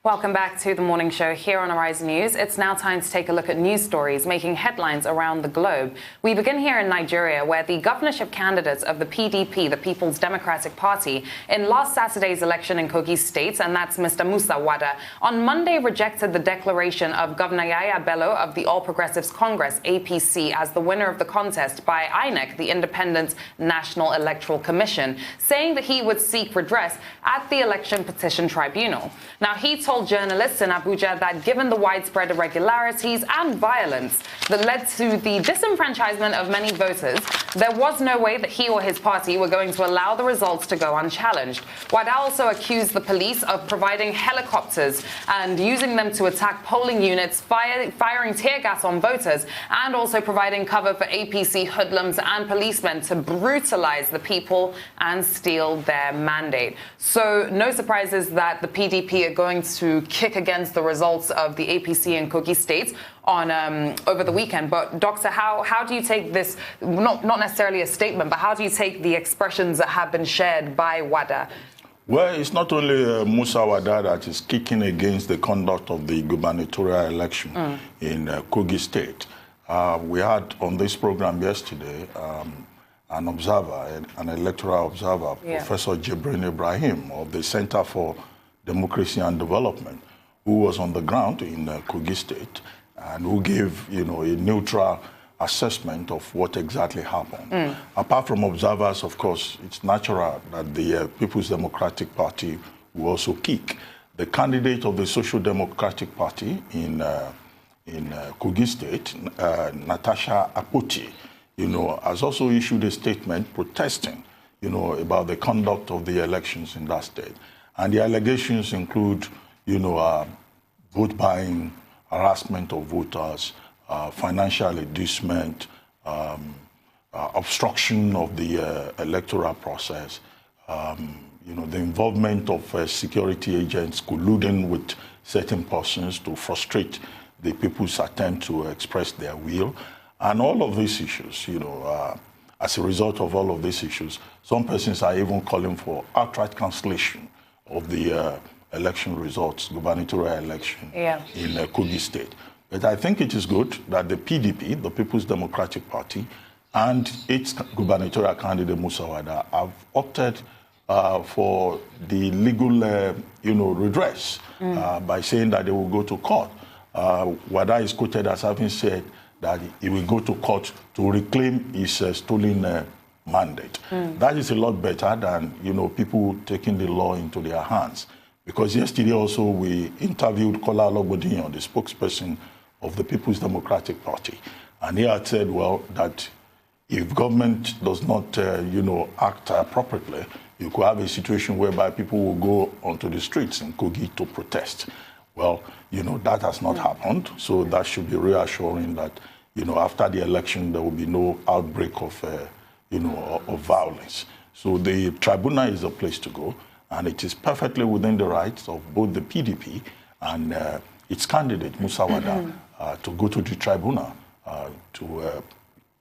Welcome back to the morning show here on Arise News. It's now time to take a look at news stories making headlines around the globe. We begin here in Nigeria, where the governorship candidates of the PDP, the People's Democratic Party, in last Saturday's election in Kogi State, and that's Mr. Musa Wada, on Monday rejected the declaration of Governor Yaya Bello of the All Progressives Congress, APC, as the winner of the contest by INEC, the Independent National Electoral Commission, saying that he would seek redress at the Election Petition Tribunal. Now, he told journalists in Abuja that given the widespread irregularities and violence that led to the disenfranchisement of many voters, there was no way that he or his party were going to allow the results to go unchallenged. Wada also accused the police of providing helicopters and using them to attack polling units, firing tear gas on voters, and also providing cover for APC hoodlums and policemen to brutalize the people and steal their mandate. So no surprises that the PDP are going to kick against the results of the APC in Kogi State on over the weekend. But Doctor, how do you take this, not necessarily a statement, but how do you take the expressions that have been shared by Wada? Well, it's not only Musa Wada that is kicking against the conduct of the gubernatorial election in Kogi State. We had on this program yesterday an observer, an electoral observer, Professor Jibrin Ibrahim of the Center for Democracy and Development, who was on the ground in Kogi State and who gave, a neutral assessment of what exactly happened. Apart from observers, of course, it's natural that the People's Democratic Party will also kick. The candidate of the Social Democratic Party in Kogi State, Natasha Akpoti, has also issued a statement protesting, about the conduct of the elections in that state. And the allegations include, vote buying, harassment of voters, financial inducement, obstruction of the electoral process, the involvement of security agents colluding with certain persons to frustrate the people's attempt to express their will. And all of these issues, as a result of all of these issues, some persons are even calling for outright cancellation of the election results, gubernatorial election in Kogi State. But I think it is good that the PDP, the People's Democratic Party, and its gubernatorial candidate Musa Wada have opted for the legal, redress by saying that they will go to court. Wada is quoted as having said that he will go to court to reclaim his stolen mandate. That is a lot better than, people taking the law into their hands. Because yesterday also we interviewed Kola Ologbodiyan, the spokesperson of the People's Democratic Party. And he had said, well, that if government does not, act appropriately, you could have a situation whereby people will go onto the streets in Kogi to protest. Well, that has not happened. So that should be reassuring that, after the election, there will be no outbreak of of violence. So the tribunal is a place to go, and it is perfectly within the rights of both the PDP and its candidate, Musa Wada, to go to the tribunal to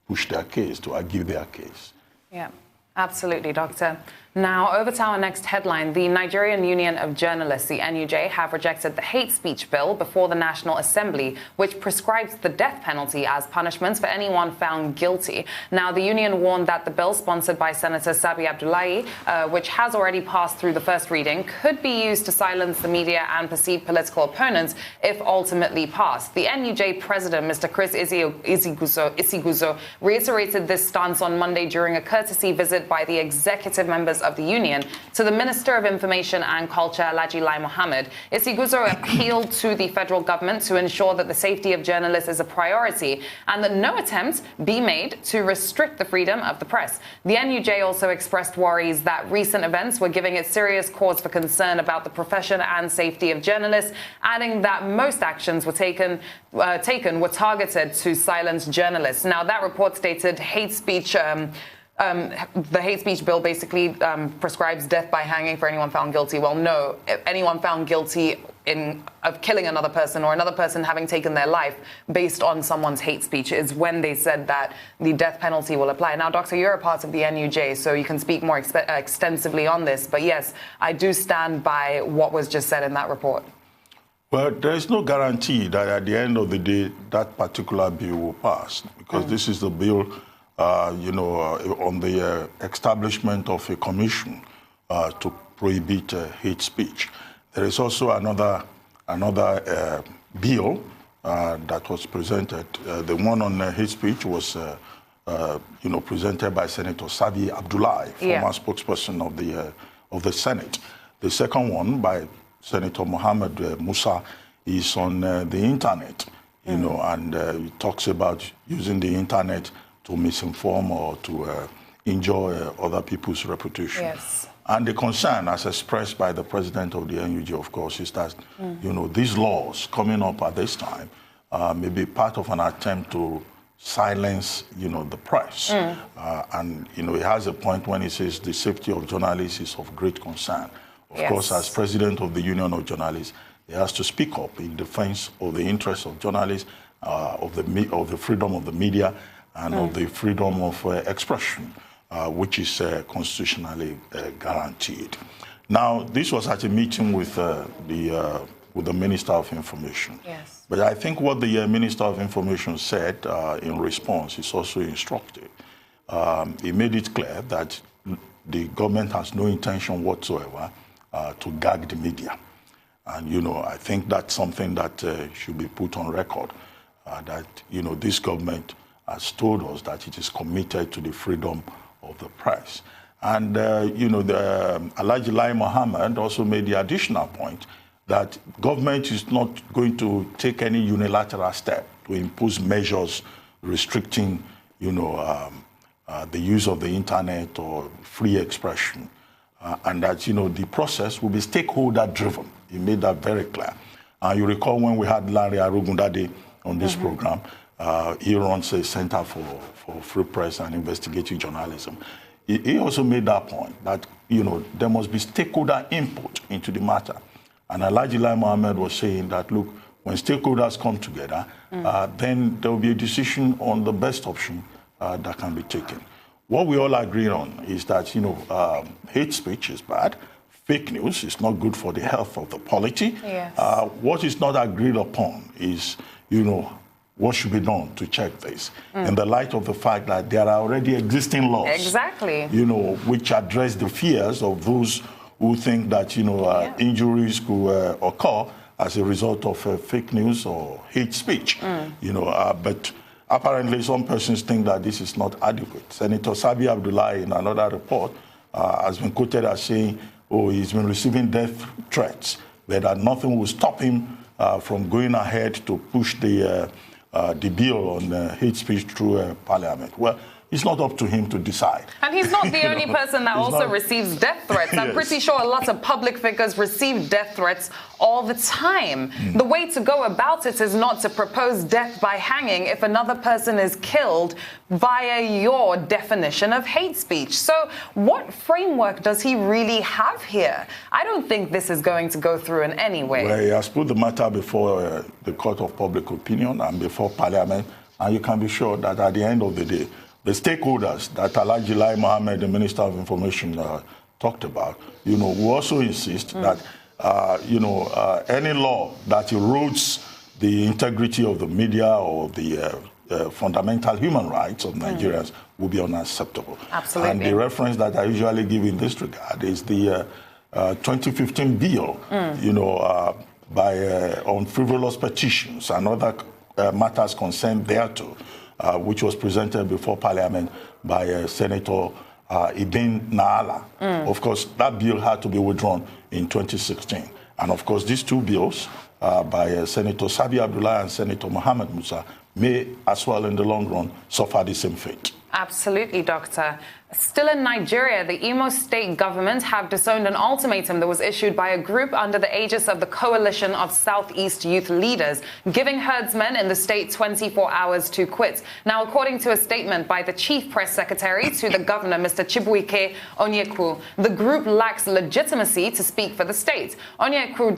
push their case, to argue their case. Yeah, absolutely, Doctor. Now, over to our next headline. The Nigerian Union of Journalists, the NUJ, have rejected the hate speech bill before the National Assembly, which prescribes the death penalty as punishment for anyone found guilty. Now, the union warned that the bill, sponsored by Senator Sabi Abdullahi, which has already passed through the first reading, could be used to silence the media and perceived political opponents if ultimately passed. The NUJ president, Mr. Chris Isiguzo, reiterated this stance on Monday during a courtesy visit by the executive members of the union to the Minister of Information and Culture, Alhaji Lai Mohammed. Isiguzo appealed to the federal government to ensure that the safety of journalists is a priority and that no attempt be made to restrict the freedom of the press. The NUJ also expressed worries that recent events were giving it serious cause for concern about the profession and safety of journalists, adding that most actions were taken were targeted to silence journalists. Now, that report stated hate speech. The hate speech bill basically prescribes death by hanging for anyone found guilty. Well, no, anyone found guilty of killing another person or another person having taken their life based on someone's hate speech is when they said that the death penalty will apply. Now, Doctor, you're a part of the NUJ, so you can speak more extensively on this. But yes, I do stand by what was just said in that report. Well, there is no guarantee that at the end of the day that particular bill will pass, because this is the bill, on the establishment of a commission to prohibit hate speech. There is also another bill that was presented. The one on hate speech was, presented by Senator Sabi Abdullahi, former spokesperson of the Senate. The second one by Senator Mohammed Musa is on the internet, and it talks about using the internet to misinform or to injure other people's reputation. Yes. And the concern, as expressed by the president of the NUJ, of course, is that, these laws coming up at this time may be part of an attempt to silence, the press. And, he has a point when he says the safety of journalists is of great concern. Of course, as president of the Union of Journalists, he has to speak up in defense of the interests of journalists, of the freedom of the media, and of the freedom of expression, which is constitutionally guaranteed. Now, this was at a meeting with the Minister of Information. Yes. But I think what the Minister of Information said in response is also instructive. He made it clear that the government has no intention whatsoever to gag the media. And, I think that's something that should be put on record, that, this government has told us that it is committed to the freedom of the press. And, Alhaji Lai Mohammed also made the additional point that government is not going to take any unilateral step to impose measures restricting, the use of the internet or free expression. And that, the process will be stakeholder-driven. He made that very clear. You recall when we had Larry Arugundade on this program, he runs a Center for Free Press and Investigative Journalism. He also made that point that, there must be stakeholder input into the matter. And Alhaji Lai Mohammed was saying that, look, when stakeholders come together, then there will be a decision on the best option that can be taken. What we all agree on is that, hate speech is bad. Fake news is not good for the health of the polity. Yes. What is not agreed upon is, what should be done to check this in the light of the fact that there are already existing laws. Exactly. Which address the fears of those who think that, injuries could occur as a result of fake news or hate speech. But apparently, some persons think that this is not adequate. Senator Sabi Abdullahi, in another report, has been quoted as saying, he's been receiving death threats, but that nothing will stop him from going ahead to push the bill on hate speech through Parliament. Well, it's not up to him to decide. And he's not the only person that also receives death threats. I'm pretty sure a lot of public figures receive death threats all the time. The way to go about it is not to propose death by hanging if another person is killed via your definition of hate speech. So what framework does he really have here? I don't think this is going to go through in any way. Well, he has put the matter before the court of public opinion and before Parliament, and you can be sure that at the end of the day, the stakeholders that Alhaji Lai Mohammed, the Minister of Information, talked about, will also insist that, any law that erodes the integrity of the media or the fundamental human rights of Nigerians will be unacceptable. Absolutely. And the reference that I usually give in this regard is the 2015 bill, on frivolous petitions and other matters concerned thereto, which was presented before Parliament by Senator Ibn Naala. Of course, that bill had to be withdrawn in 2016. And of course, these two bills by Senator Sabi Abdullahi and Senator Mohammed Musa may, as well in the long run, suffer the same fate. Absolutely, Doctor. Still in Nigeria, the Imo state government have disowned an ultimatum that was issued by a group under the aegis of the Coalition of Southeast Youth Leaders, giving herdsmen in the state 24 hours to quit. Now, according to a statement by the chief press secretary to the governor, Mr. Chibuike Onyekwu, the group lacks legitimacy to speak for the state. Onyekwu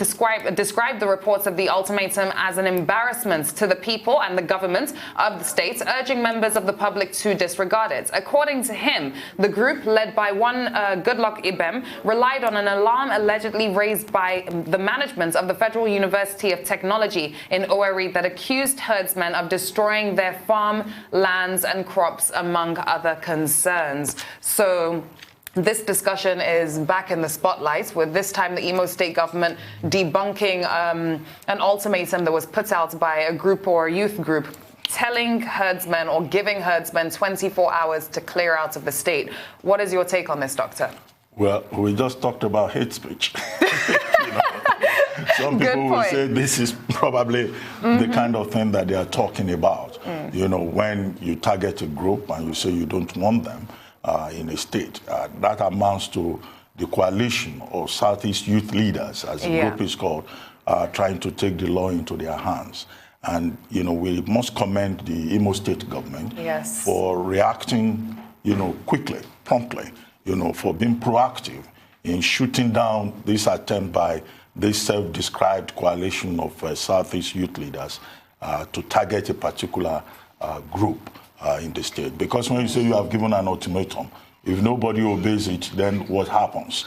described the reports of the ultimatum as an embarrassment to the people and the government of the state, urging members of the public to disregard disregard it. According to him, the group, led by one Goodluck Ibem, relied on an alarm allegedly raised by the management of the Federal University of Technology in Owerri that accused herdsmen of destroying their farm lands and crops, among other concerns. So this discussion is back in the spotlight, with this time the Imo State government debunking an ultimatum that was put out by a group or a youth group, telling herdsmen or giving herdsmen 24 hours to clear out of the state. What is your take on this, Doctor? Well, we just talked about hate speech. Some people will say this is probably the kind of thing that they are talking about. You know, when you target a group and you say you don't want them in a state, that amounts to the coalition of Southeast youth leaders, as the group is called, trying to take the law into their hands. And, you know, we must commend the Imo State government for reacting, you know, quickly, promptly, you know, for being proactive in shooting down this attempt by this self-described coalition of Southeast youth leaders to target a particular group in the state. Because when you say you have given an ultimatum, if nobody obeys it, then what happens?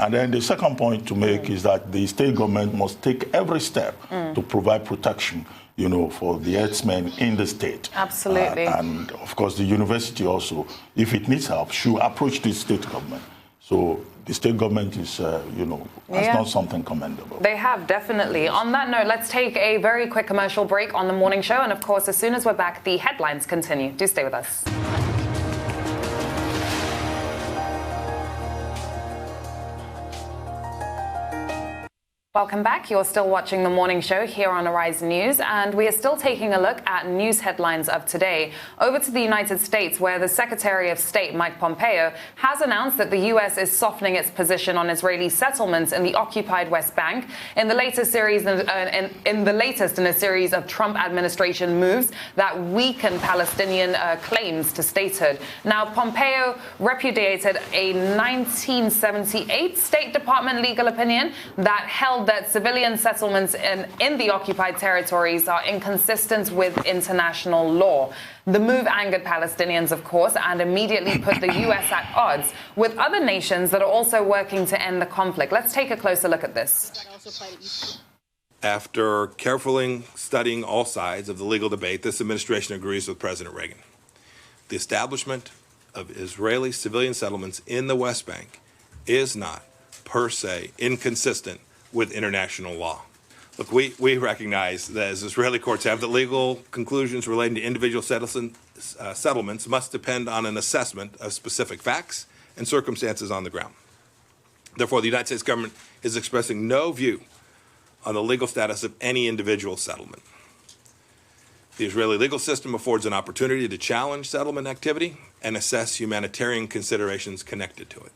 And then the second point to make is that the state government must take every step to provide protection, you know, for the herdsmen in the state. Absolutely. And of course, the university also, if it needs help, should approach the state government. So the state government is, you know, has done something commendable. They have, definitely. On that note, let's take a very quick commercial break on the morning show. And of course, as soon as we're back, the headlines continue. Do stay with us. Welcome back. You're still watching The Morning Show here on Arise News, and we are still taking a look at news headlines of today. Over to the United States, where the Secretary of State, Mike Pompeo, has announced that the U.S. is softening its position on Israeli settlements in the occupied West Bank in the latest in a series of Trump administration moves that weaken Palestinian claims to statehood. Now, Pompeo repudiated a 1978 State Department legal opinion that held that civilian settlements in the occupied territories are inconsistent with international law. The move angered Palestinians, of course, and immediately put the U.S. at odds with other nations that are also working to end the conflict. Let's take a closer look at this. After carefully studying all sides of the legal debate, this administration agrees with President Reagan. The establishment of Israeli civilian settlements in the West Bank is not, per se, inconsistent with international law. Look, we recognize that as Israeli courts have, that legal conclusions relating to individual settlements must depend on an assessment of specific facts and circumstances on the ground. Therefore, the United States government is expressing no view on the legal status of any individual settlement. The Israeli legal system affords an opportunity to challenge settlement activity and assess humanitarian considerations connected to it.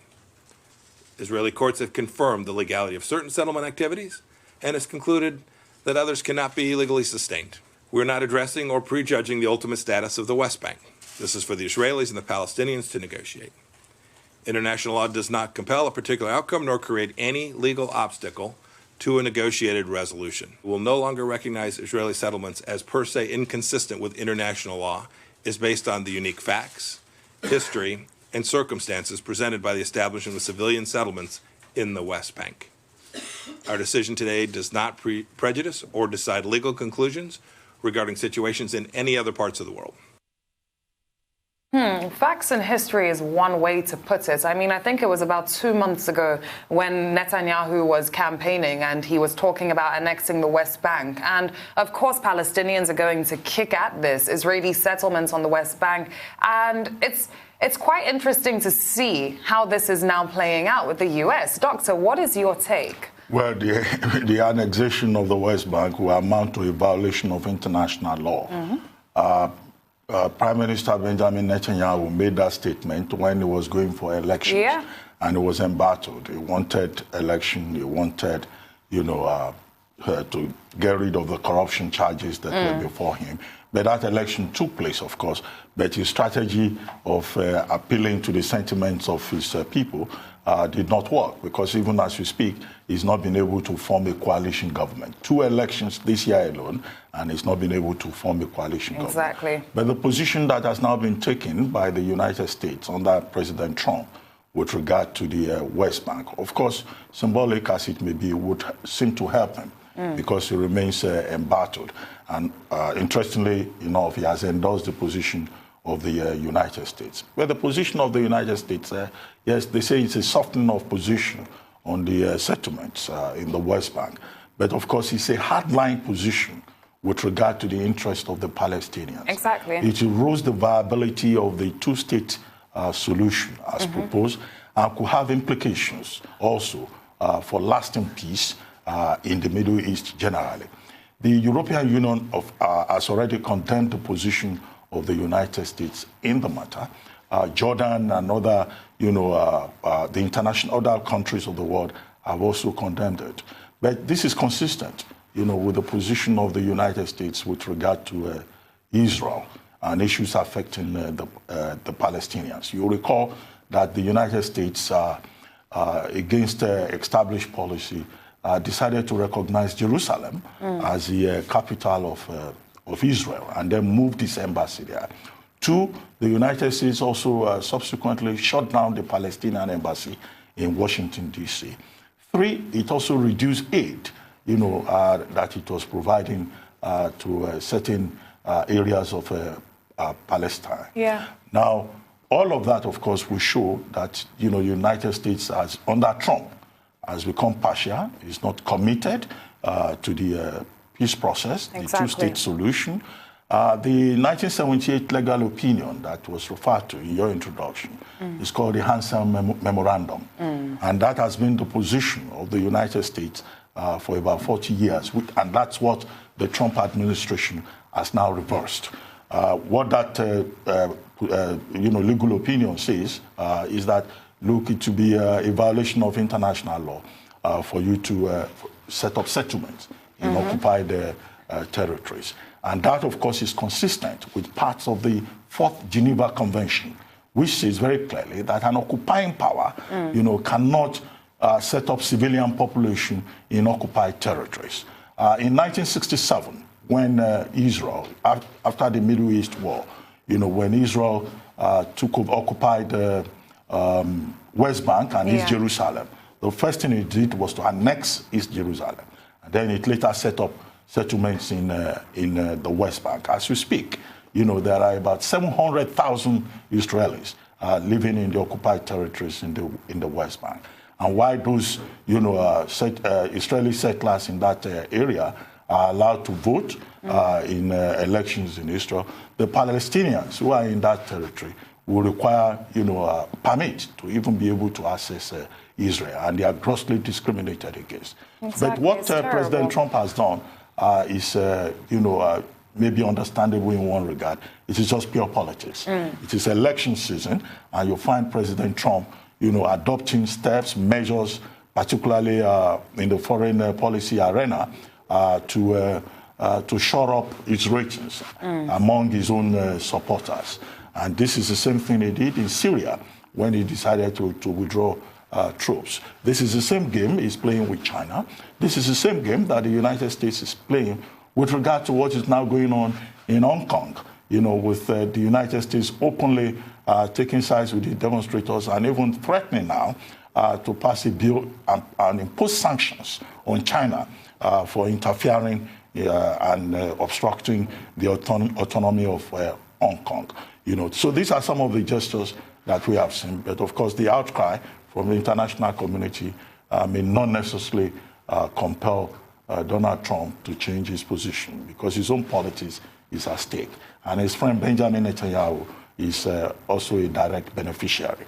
Israeli courts have confirmed the legality of certain settlement activities and has concluded that others cannot be legally sustained. We're not addressing or prejudging the ultimate status of the West Bank. This is for the Israelis and the Palestinians to negotiate. International law does not compel a particular outcome nor create any legal obstacle to a negotiated resolution. We will no longer recognize Israeli settlements as per se inconsistent with international law is based on the unique facts, history, and circumstances presented by the establishment of civilian settlements in the West Bank. Our decision today does not prejudice or decide legal conclusions regarding situations in any other parts of the world. Facts and history is one way to put it. I mean, I think it was about 2 months ago when Netanyahu was campaigning and he was talking about annexing the West Bank. And of course, Palestinians are going to kick at this Israeli settlements on the West Bank. And it's quite interesting to see how this is now playing out with the U.S. Doctor, what is your take? Well, the annexation of the West Bank will amount to a violation of international law. Prime Minister Benjamin Netanyahu made that statement when he was going for elections, and it was embattled. He wanted election. He wanted, you know, to get rid of the corruption charges that were before him. But that election took place, of course. But his strategy of appealing to the sentiments of his people did not work, because even as we speak, he's not been able to form a coalition government. 2 elections this year alone, and he's not been able to form a coalition government. Exactly. But the position that has now been taken by the United States under President Trump with regard to the West Bank, of course, symbolic as it may be, would seem to help him because he remains embattled. And interestingly enough, he has endorsed the position of the United States. But the position of the United States, yes, they say it's a softening of position on the settlements in the West Bank. But of course, it's a hardline position with regard to the interest of the Palestinians. Exactly. It erodes the viability of the 2-state solution as proposed, and could have implications also for lasting peace in the Middle East generally. The European Union has already condemned the position of the United States in the matter. Jordan and other, the international other countries of the world have also condemned it. But this is consistent, with the position of the United States with regard to Israel and issues affecting the Palestinians. You recall that the United States, against established policy, decided to recognize Jerusalem as the capital of Israel, and then moved its embassy there. 2, the United States also subsequently shut down the Palestinian embassy in Washington, D.C. 3, it also reduced aid, that it was providing to certain areas of Palestine. Yeah. Now, all of that, of course, will show that, the United States, has, under Trump, has become partial, is not committed to the peace process, the 2-state solution. The 1978 legal opinion that was referred to in your introduction is called the Hansen Memorandum. And that has been the position of the United States for about 40 years. And that's what the Trump administration has now reversed. What that legal opinion says is that, look, it to be a violation of international law for you to set up settlements in occupied territories. And that, of course, is consistent with parts of the 4th Geneva Convention, which says very clearly that an occupying power, cannot set up civilian population in occupied territories. In 1967, when Israel, after the Middle East War, when Israel occupied West Bank and East Jerusalem, the first thing it did was to annex East Jerusalem. And then it later set up settlements in the West Bank. As we speak, there are about 700,000 Israelis living in the occupied territories in the West Bank. And why those Israeli settlers in that area are allowed to vote in elections in Israel, the Palestinians who are in that territory will require, a permit to even be able to access Israel, and they are grossly discriminated against. Exactly. But what President Trump has done is, maybe understandable in one regard. It is just pure politics. It is election season, and you find President Trump, adopting steps, measures, particularly in the foreign policy arena, to shore up its ratings among his own supporters. And this is the same thing he did in Syria when he decided to withdraw troops. This is the same game he's playing with China. This is the same game that the United States is playing with regard to what is now going on in Hong Kong, with the United States openly taking sides with the demonstrators and even threatening now to pass a bill and impose sanctions on China for interfering and obstructing the autonomy of Hong Kong. So these are some of the gestures that we have seen. But of course, the outcry from the international community may not necessarily compel Donald Trump to change his position, because his own politics is at stake. And his friend Benjamin Netanyahu is also a direct beneficiary.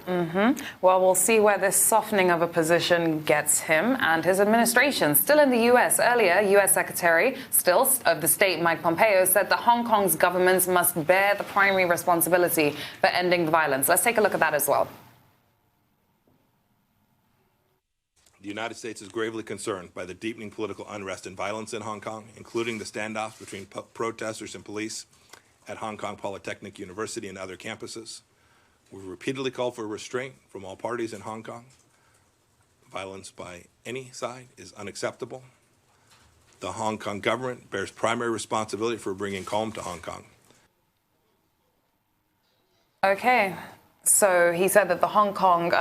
Well, we'll see where this softening of a position gets him and his administration. Still in the U.S., earlier, U.S. Secretary of the State Mike Pompeo said that Hong Kong's governments must bear the primary responsibility for ending the violence. Let's take a look at that as well. The United States is gravely concerned by the deepening political unrest and violence in Hong Kong, including the standoffs between protesters and police at Hong Kong Polytechnic University and other campuses. We've repeatedly called for restraint from all parties in Hong Kong. Violence by any side is unacceptable. The Hong Kong government bears primary responsibility for bringing calm to Hong Kong. Okay, so he said that the Hong Kong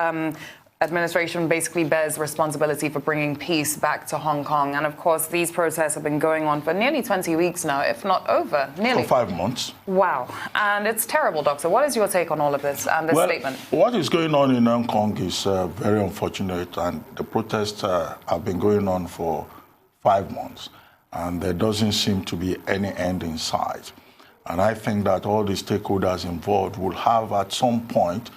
administration basically bears responsibility for bringing peace back to Hong Kong. And of course, these protests have been going on for nearly 20 weeks now, if not over, nearly. For 5 months. Wow. And it's terrible, Doctor. What is your take on all of this and this statement? What is going on in Hong Kong is very unfortunate, and the protests have been going on for 5 months, and there doesn't seem to be any end in sight. And I think that all the stakeholders involved will have at some point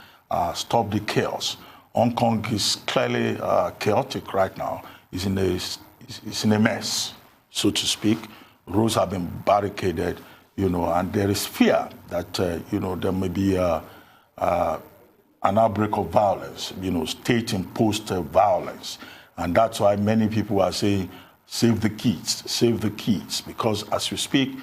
stopped the chaos. Hong Kong is clearly chaotic right now. It's in a mess, so to speak. Roads have been barricaded, and there is fear that, there may be an outbreak of violence, state-imposed violence. And that's why many people are saying, save the kids, because as we speak,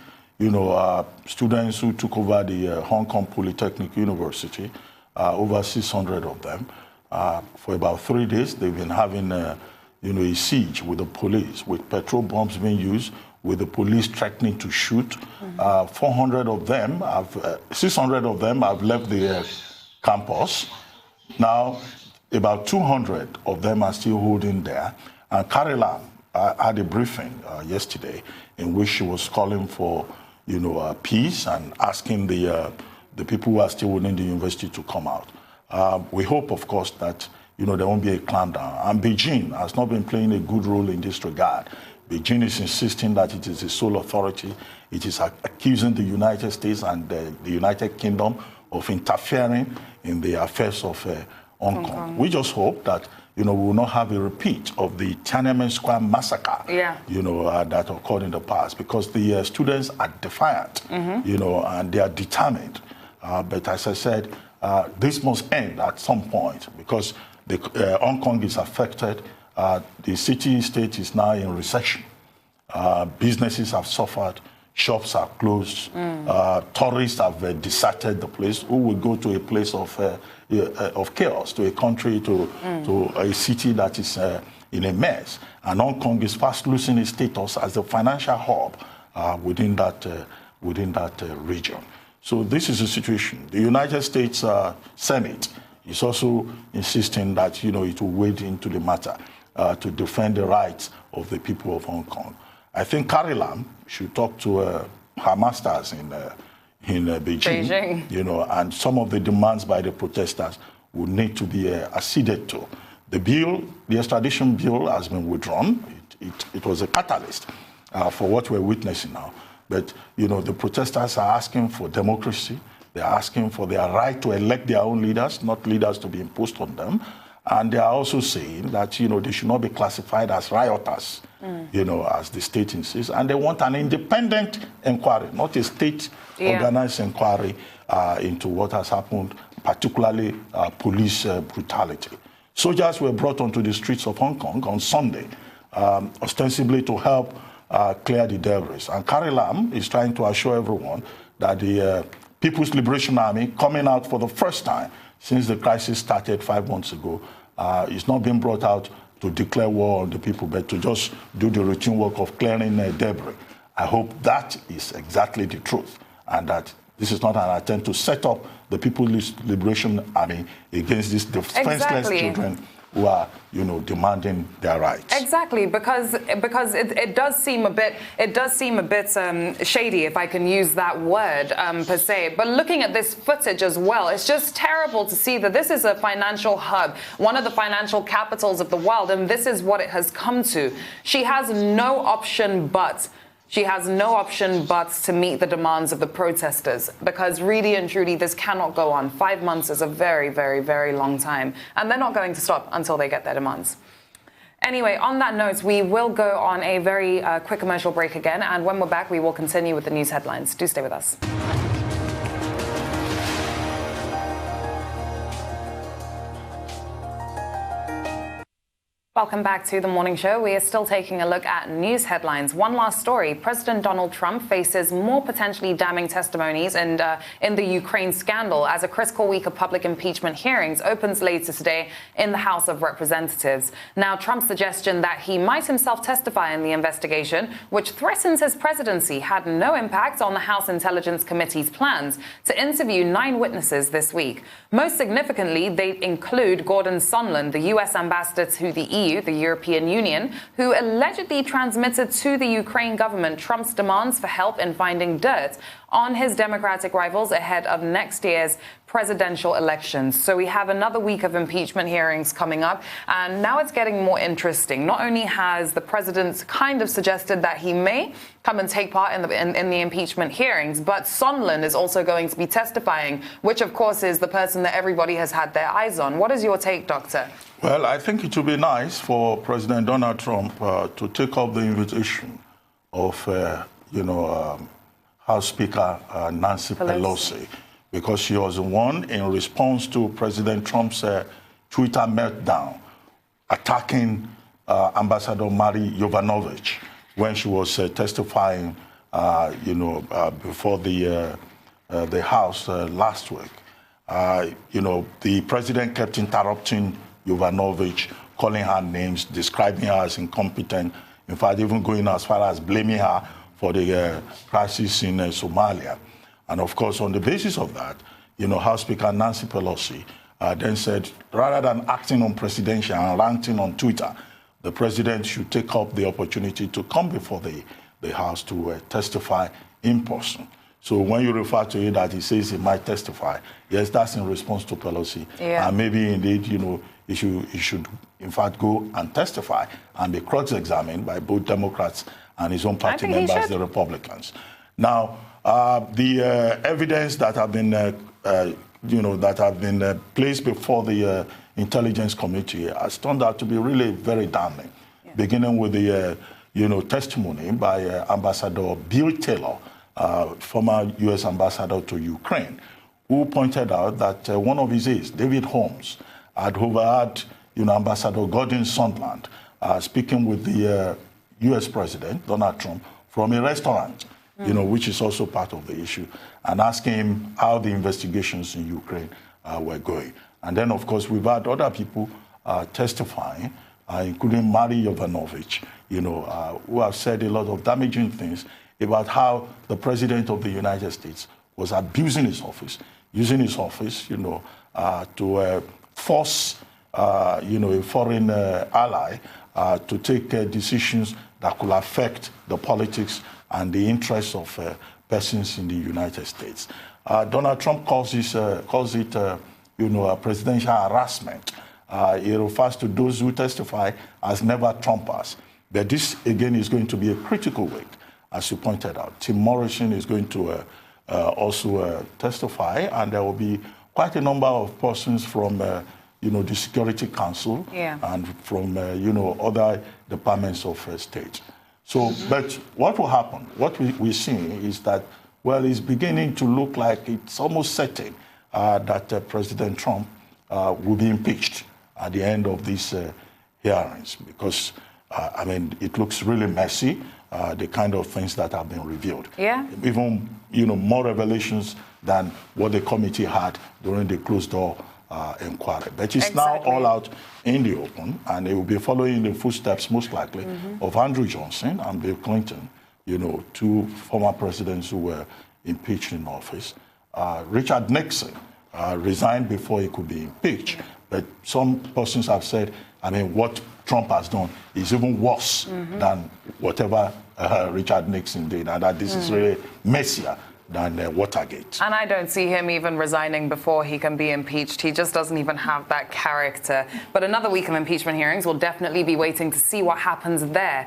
students who took over the Hong Kong Polytechnic University, over 600 of them, for about 3 days, they've been having, a siege with the police, with petrol bombs being used, with the police threatening to shoot. 600 of them have left the campus. Now, about 200 of them are still holding there. And Carrie Lam had a briefing yesterday in which she was calling for, peace and asking the people who are still within the university to come out. We hope, of course, that there won't be a clampdown. And Beijing has not been playing a good role in this regard. Beijing is insisting that it is the sole authority. It is accusing the United States and the United Kingdom of interfering in the affairs of Hong Kong. We just hope that we will not have a repeat of the Tiananmen Square massacre, that occurred in the past, because the students are defiant, and they are determined. But as I said, this must end at some point, because Hong Kong is affected. The city-state is now in recession. Businesses have suffered. Shops are closed. Tourists have deserted the place. Who will go to a place of chaos, to a country, to a city that is in a mess? And Hong Kong is fast losing its status as a financial hub within that region. So this is the situation. The United States Senate is also insisting that it will wade into the matter to defend the rights of the people of Hong Kong. I think Carrie Lam should talk to her masters in Beijing. And some of the demands by the protesters would need to be acceded to. The extradition bill has been withdrawn. It was a catalyst for what we're witnessing now. But, the protesters are asking for democracy. They're asking for their right to elect their own leaders, not leaders to be imposed on them. And they are also saying that, they should not be classified as rioters, as the state insists. And they want an independent inquiry, not a state-organized inquiry into what has happened, particularly police brutality. Soldiers were brought onto the streets of Hong Kong on Sunday, ostensibly to help clear the debris. And Carrie Lam is trying to assure everyone that the People's Liberation Army, coming out for the first time since the crisis started 5 months ago, is not being brought out to declare war on the people, but to just do the routine work of clearing debris. I hope that is exactly the truth, and that this is not an attempt to set up the People's Liberation Army against these defenseless children who are, demanding their rights. Exactly, because it does seem a bit shady, if I can use that word per se. But looking at this footage as well, it's just terrible to see that this is a financial hub, one of the financial capitals of the world, and this is what it has come to. She has no option but to meet the demands of the protesters, because really and truly this cannot go on. 5 months is a very, very, very long time, and they're not going to stop until they get their demands. Anyway, on that note, we will go on a very quick commercial break again, and when we're back, we will continue with the news headlines. Do stay with us. Welcome back to the morning show. We are still taking a look at news headlines. One last story. President Donald Trump faces more potentially damning testimonies in the Ukraine scandal as a critical week of public impeachment hearings opens later today in the House of Representatives. Now, Trump's suggestion that he might himself testify in the investigation, which threatens his presidency, had no impact on the House Intelligence Committee's plans to interview 9 witnesses this week. Most significantly, they include Gordon Sondland, the U.S. ambassador to the EU, the European Union, who allegedly transmitted to the Ukraine government Trump's demands for help in finding dirt on his Democratic rivals ahead of next year's presidential elections. So we have another week of impeachment hearings coming up, and now it's getting more interesting. Not only has the president kind of suggested that he may come and take part in the impeachment hearings, but Sondland is also going to be testifying, which of course is the person that everybody has had their eyes on. What is your take, Doctor? Well, I think it would be nice for President Donald Trump to take up the invitation of, House Speaker Nancy Pelosi, because she was the one in response to President Trump's Twitter meltdown, attacking Ambassador Mary Yovanovitch when she was testifying, before the House last week. The president kept interrupting Yovanovitch, calling her names, describing her as incompetent, in fact, even going as far as blaming her for the crisis in Somalia. And of course, on the basis of that, House Speaker Nancy Pelosi then said, rather than acting on presidential and ranting on Twitter, the president should take up the opportunity to come before the House to testify in person. So when you refer to it that he says he might testify, yes, that's in response to Pelosi. Yeah. And maybe indeed, he should in fact go and testify and be cross-examined by both Democrats and his own party members, the Republicans. Now, the evidence that have been, placed before the Intelligence Committee has turned out to be really very damning, beginning with the, testimony by Ambassador Bill Taylor, former U.S. ambassador to Ukraine, who pointed out that one of his aides, David Holmes, had overheard, Ambassador Gordon Sondland speaking with the U.S. President, Donald Trump, from a restaurant, which is also part of the issue, and asking him how the investigations in Ukraine were going. And then, of course, we've had other people testifying, including Mary Yovanovitch, who have said a lot of damaging things about how the President of the United States was abusing his office, using his office, to force, a foreign ally to take decisions that could affect the politics and the interests of persons in the United States. Donald Trump calls it, presidential harassment. He refers to those who testify as never Trumpers. But this, again, is going to be a critical week, as you pointed out. Tim Morrison is going to also testify, and there will be quite a number of persons from, the Security Council and from, other departments of state. So, but what will happen, what we're seeing is that, well, it's beginning to look like it's almost certain that President Trump will be impeached at the end of these hearings, because, it looks really messy, the kind of things that have been revealed. Yeah. Even, more revelations than what the committee had during the closed-door inquiry. But it's now all out in the open, and it will be following the footsteps, most likely, of Andrew Johnson and Bill Clinton, 2 former presidents who were impeached in office. Richard Nixon resigned before he could be impeached, but some persons have said, what Trump has done is even worse than whatever Richard Nixon did, and that this is really messier than Watergate. And I don't see him even resigning before he can be impeached. He just doesn't even have that character. But another week of impeachment hearings, we'll definitely be waiting to see what happens there.